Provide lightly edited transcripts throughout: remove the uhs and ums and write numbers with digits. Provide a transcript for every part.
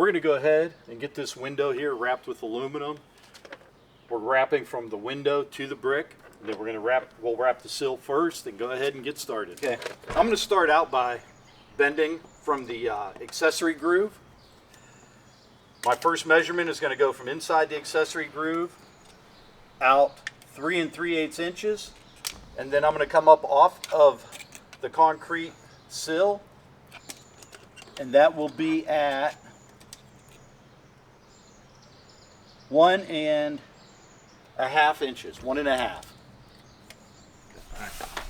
going to go ahead and get this window here wrapped with aluminum. We're wrapping from the window to the brick. Then we'll wrap the sill first and go ahead and get started. Okay. I'm going to start out by bending from the accessory groove. My first measurement is going to go from inside the accessory groove out 3 3/8 inches, and then I'm going to come up off of the concrete sill, and that will be at 1.5 inches, 1.5.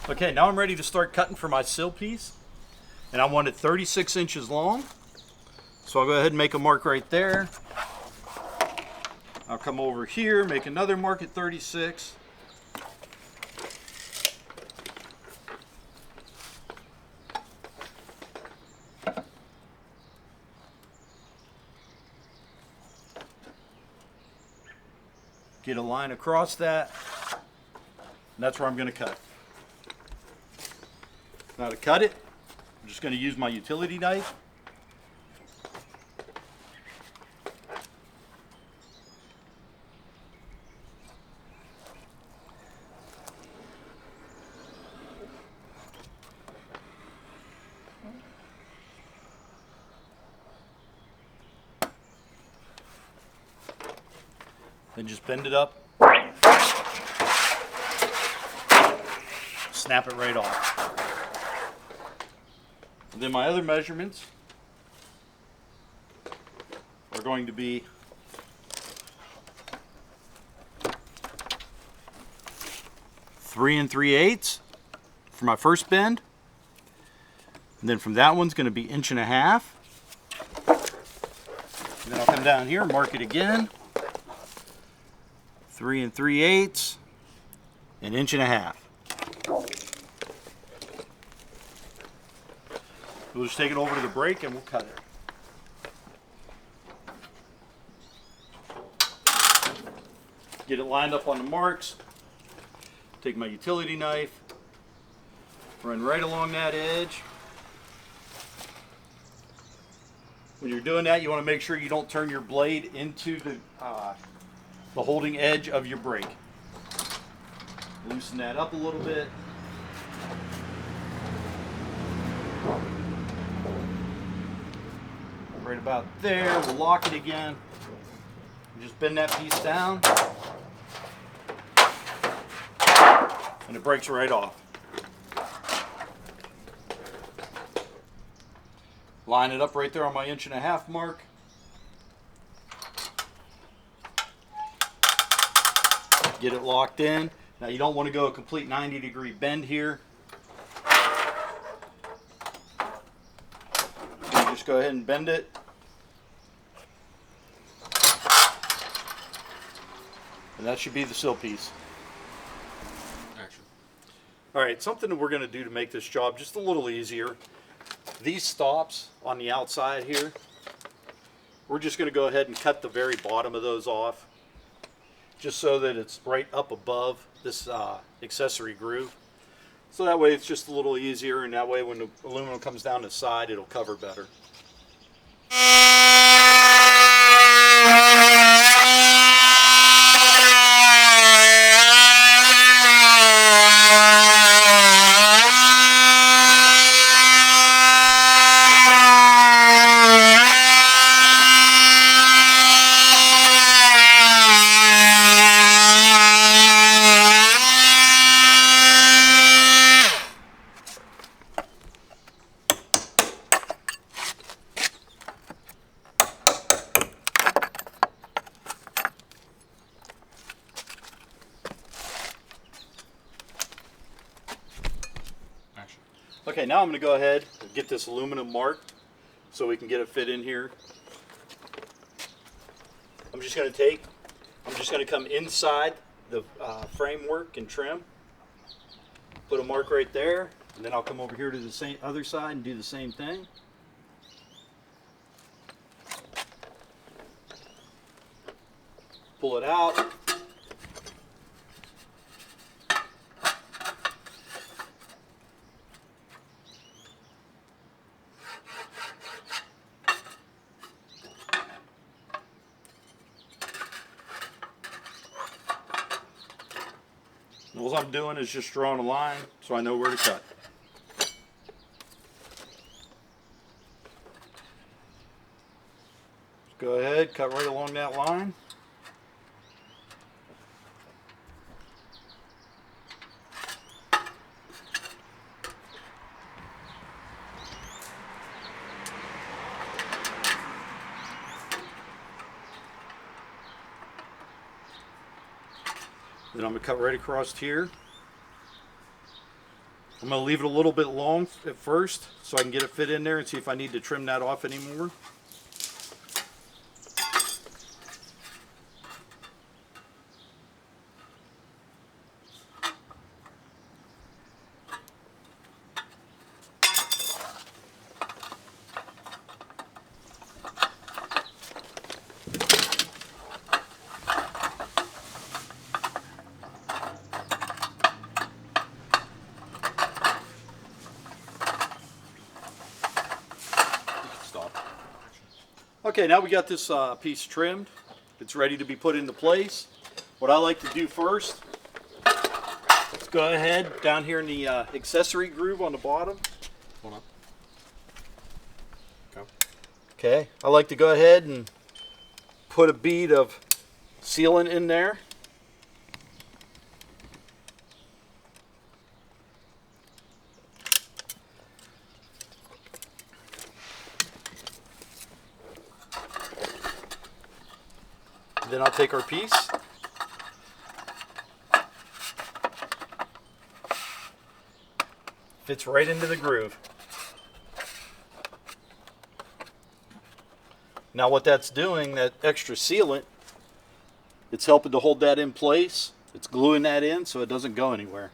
Okay, now I'm ready to start cutting for my sill piece, and I want it 36 inches long. So I'll go ahead and make a mark right there. I'll come over here, make another mark at 36. Get a line across that, and that's where I'm going to cut. Now to cut it, I'm just going to use my utility knife. Then just bend it up, snap it right off. And then my other measurements are going to be 3 3/8 for my first bend. And then from that one's going to be 1.5 inches. And then I'll come down here and mark it again. 3 3/8, 1.5 inches. We'll just take it over to the brake and we'll cut it. Get it lined up on the marks. Take my utility knife, run right along that edge. When you're doing that, you want to make sure you don't turn your blade into the holding edge of your brake. Loosen that up a little bit. Right about there, we'll lock it again. And just bend that piece down. And it breaks right off. Line it up right there on my 1.5 inch mark. Get it locked in. Now you don't want to go a complete 90-degree bend here. You just go ahead and bend it. And that should be the sill piece. Action. All right, something that we're going to do to make this job just a little easier. These stops on the outside here, we're just going to go ahead and cut the very bottom of those off, just so that it's right up above this accessory groove. So that way it's just a little easier, and that way when the aluminum comes down the side, it'll cover better. Okay, now I'm going to go ahead and get this aluminum marked so we can get it fit in here. I'm just going to come inside the framework and trim, put a mark right there, and then I'll come over here to the other side and do the same thing. Pull it out. All I'm doing is just drawing a line so I know where to cut. Just go ahead, cut right along that line. Then I'm going to cut right across here. I'm going to leave it a little bit long at first so I can get it fit in there and see if I need to trim that off anymore. Stop. Okay, now we got this piece trimmed. It's ready to be put into place. What I like to do first, let's go ahead down here in the accessory groove on the bottom. Hold on. Go. Okay, I like to go ahead and put a bead of sealant in there. Then I'll take our piece, fits right into the groove. Now what that's doing, that extra sealant, it's helping to hold that in place. It's gluing that in so it doesn't go anywhere.